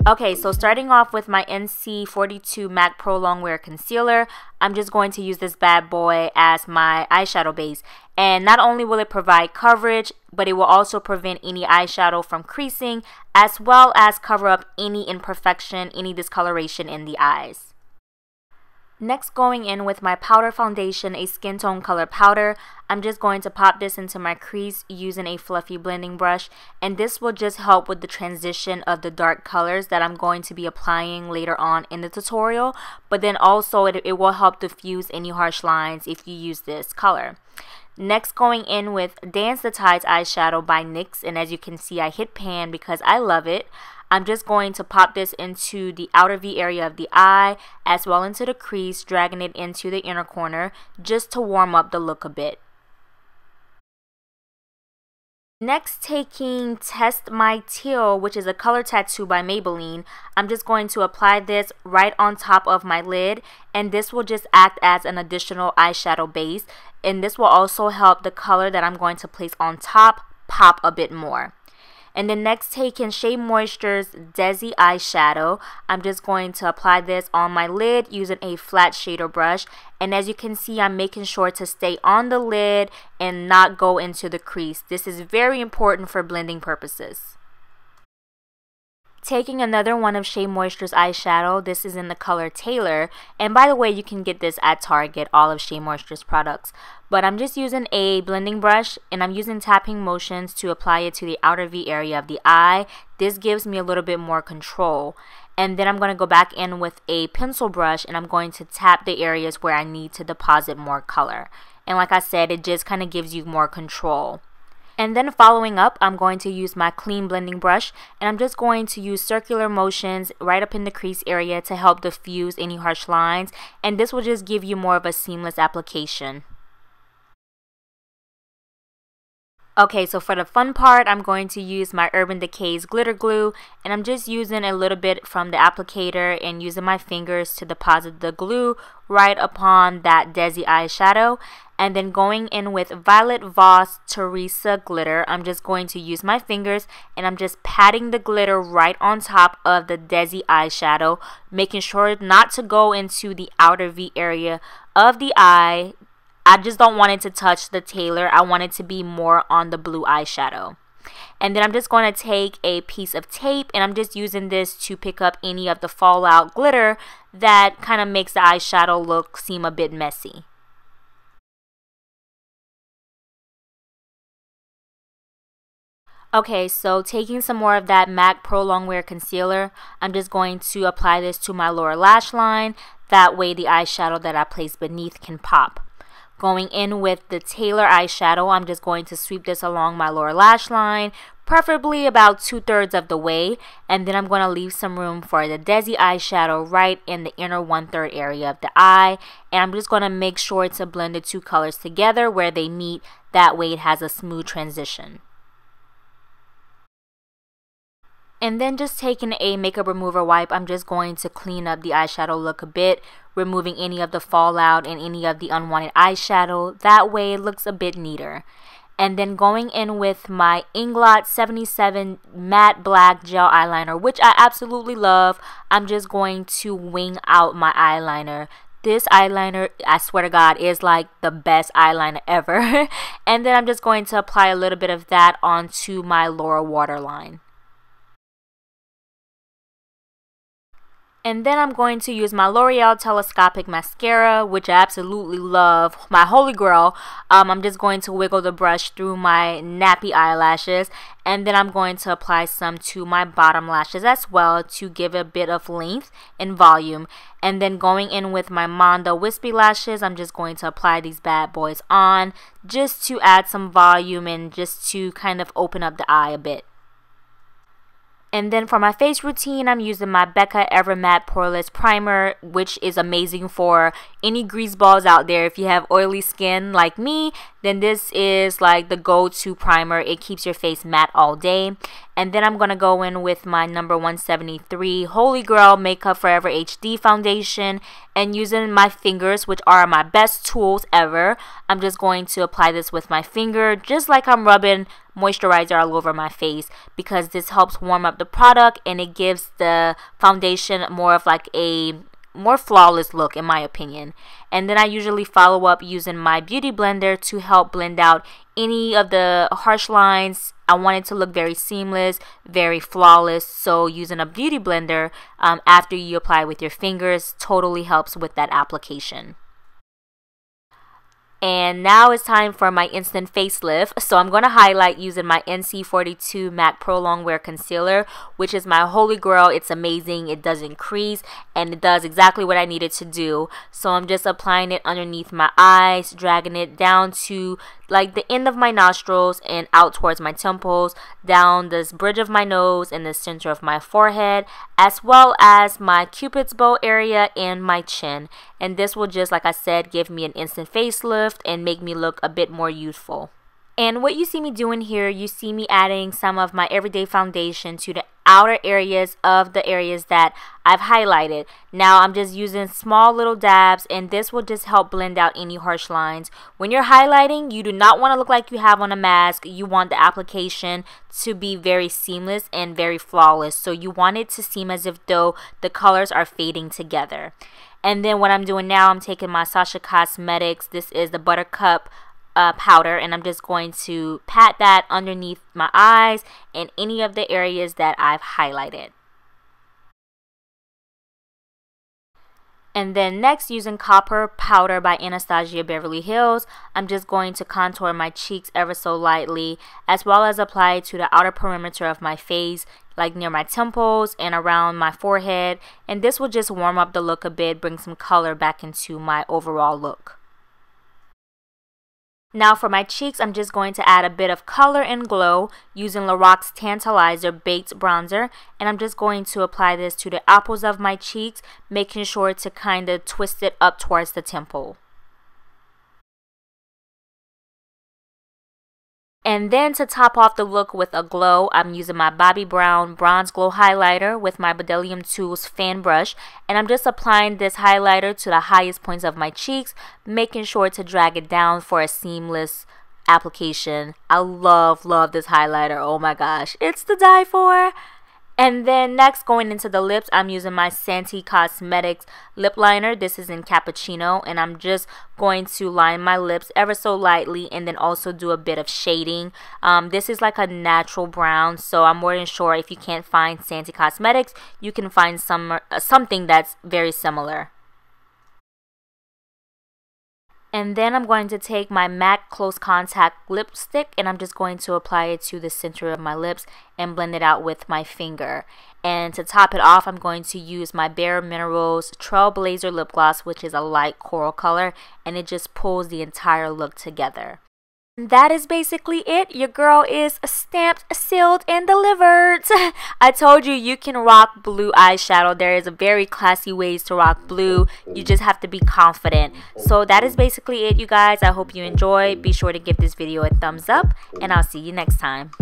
Okay, so starting off with my NC42 MAC Pro Longwear Concealer, I'm just going to use this bad boy as my eyeshadow base. And not only will it provide coverage, but it will also prevent any eyeshadow from creasing, as well as cover up any imperfection, any discoloration in the eyes. Next, going in with my powder foundation, a skin tone color powder, I'm just going to pop this into my crease using a fluffy blending brush, and this will just help with the transition of the dark colors that I'm going to be applying later on in the tutorial, but then also it will help diffuse any harsh lines if you use this color. Next, going in with Dance the Tides eyeshadow by NYX, and as you can see, I hit pan because I love it. I'm just going to pop this into the outer V area of the eye as well into the crease, dragging it into the inner corner just to warm up the look a bit. Next, taking Test My Teal, which is a color tattoo by Maybelline, I'm just going to apply this right on top of my lid, and this will just act as an additional eyeshadow base, and this will also help the color that I'm going to place on top pop a bit more. And then next, taking Shea Moisture's Deysi eyeshadow, I'm just going to apply this on my lid using a flat shader brush. And as you can see, I'm making sure to stay on the lid and not go into the crease. This is very important for blending purposes. Taking another one of Shea Moisture's eyeshadow, this is in the color Tailor, and by the way, you can get this at Target, all of Shea Moisture's products. But I'm just using a blending brush, and I'm using tapping motions to apply it to the outer V area of the eye. This gives me a little bit more control. And then I'm going to go back in with a pencil brush, and I'm going to tap the areas where I need to deposit more color. And like I said, it just kind of gives you more control. And then following up, I'm going to use my clean blending brush, and I'm just going to use circular motions right up in the crease area to help diffuse any harsh lines, and this will just give you more of a seamless application. Okay, so for the fun part, I'm going to use my Urban Decay's glitter glue, and I'm just using a little bit from the applicator and using my fingers to deposit the glue right upon that Deysi eyeshadow. And then going in with Violet Voss Teresa glitter, I'm just going to use my fingers and I'm just patting the glitter right on top of the Deysi eyeshadow, making sure not to go into the outer V area of the eye. I just don't want it to touch the Tailor. I want it to be more on the blue eyeshadow. And then I'm just going to take a piece of tape, and I'm just using this to pick up any of the fallout glitter that kind of makes the eyeshadow look seem a bit messy. Okay, so taking some more of that MAC Pro Longwear Concealer, I'm just going to apply this to my lower lash line. That way the eyeshadow that I place beneath can pop. Going in with the Tailor eyeshadow, I'm just going to sweep this along my lower lash line, preferably about 2/3 of the way, and then I'm going to leave some room for the Deysi eyeshadow right in the inner 1/3 area of the eye, and I'm just going to make sure to blend the two colors together where they meet. That way it has a smooth transition. And then just taking a makeup remover wipe, I'm just going to clean up the eyeshadow look a bit, removing any of the fallout and any of the unwanted eyeshadow. That way it looks a bit neater. And then going in with my Inglot 77 Matte Black Gel Eyeliner, which I absolutely love. I'm just going to wing out my eyeliner. This eyeliner, I swear to God, is like the best eyeliner ever. And then I'm just going to apply a little bit of that onto my lower waterline. And then I'm going to use my Loreal Telescopic Mascara, which I absolutely love, my holy grail. I'm just going to wiggle the brush through my nappy eyelashes, and then I'm going to apply some to my bottom lashes as well to give a bit of length and volume. And then going in with my Monda Wispie lashes, I'm just going to apply these bad boys on just to add some volume and just to kind of open up the eye a bit. And then for my face routine, I'm using my Becca Ever Matte Poreless Primer, which is amazing for any grease balls out there. If you have oily skin like me, then this is like the go-to primer. It keeps your face matte all day. And then I'm going to go in with my number 173 Holy Grail Makeup Forever HD Foundation. And using my fingers, which are my best tools ever, I'm just going to apply this with my finger, just like I'm rubbing moisturizer all over my face, because this helps warm up the product and it gives the foundation more of like a more flawless look, in my opinion. And then I usually follow up using my beauty blender to help blend out any of the harsh lines. I want it to look very seamless, very flawless, so using a beauty blender after you apply with your fingers totally helps with that application. And now it's time for my instant facelift. So I'm going to highlight using my NC42 MAC Pro Longwear Concealer, which is my holy grail. It's amazing. It doesn't crease and it does exactly what I need it to do. So I'm just applying it underneath my eyes, dragging it down to like the end of my nostrils and out towards my temples, down this bridge of my nose and the center of my forehead, as well as my cupid's bow area and my chin. And this will just, like I said, give me an instant facelift and make me look a bit more youthful. And what you see me doing here, you see me adding some of my everyday foundation to the outer areas of the areas that I've highlighted. Now I'm just using small little dabs, and this will just help blend out any harsh lines. When you're highlighting, you do not want to look like you have on a mask. You want the application to be very seamless and very flawless. So you want it to seem as if though the colors are fading together. And then what I'm doing now, I'm taking my Sacha Cosmetics. This is the Buttercup powder, and I'm just going to pat that underneath my eyes and any of the areas that I've highlighted. And then next, using Copper Powder by Anastasia Beverly Hills, I'm just going to contour my cheeks ever so lightly, as well as apply it to the outer perimeter of my face, like near my temples and around my forehead. And this will just warm up the look a bit, bring some color back into my overall look. Now for my cheeks, I'm just going to add a bit of color and glow using Lorac's Tanalizer Baked Bronzer, and I'm just going to apply this to the apples of my cheeks, making sure to kind of twist it up towards the temple. And then to top off the look with a glow, I'm using my Bobbi Brown Bronze Glow Highlighter with my Bdellium Tools fan brush. And I'm just applying this highlighter to the highest points of my cheeks, making sure to drag it down for a seamless application. I love this highlighter. Oh my gosh, it's to die for. And then next, going into the lips, I'm using my Santee Cosmetics lip liner. This is in Cappaucinno, and I'm just going to line my lips ever so lightly and then also do a bit of shading. This is like a natural brown, so I'm more than sure if you can't find Santee Cosmetics, you can find something that's very similar. And then I'm going to take my MAC Close Contact lipstick, and I'm just going to apply it to the center of my lips and blend it out with my finger. And to top it off, I'm going to use my Bare Minerals Trailblazer lip gloss, which is a light coral color, and it just pulls the entire look together. That is basically it. Your girl is stamped, sealed, and delivered. I told you you can rock blue eyeshadow. There is a very classy ways to rock blue. You just have to be confident. So that is basically it, you guys. I hope you enjoyed. Be sure to give this video a thumbs up, and I'll see you next time.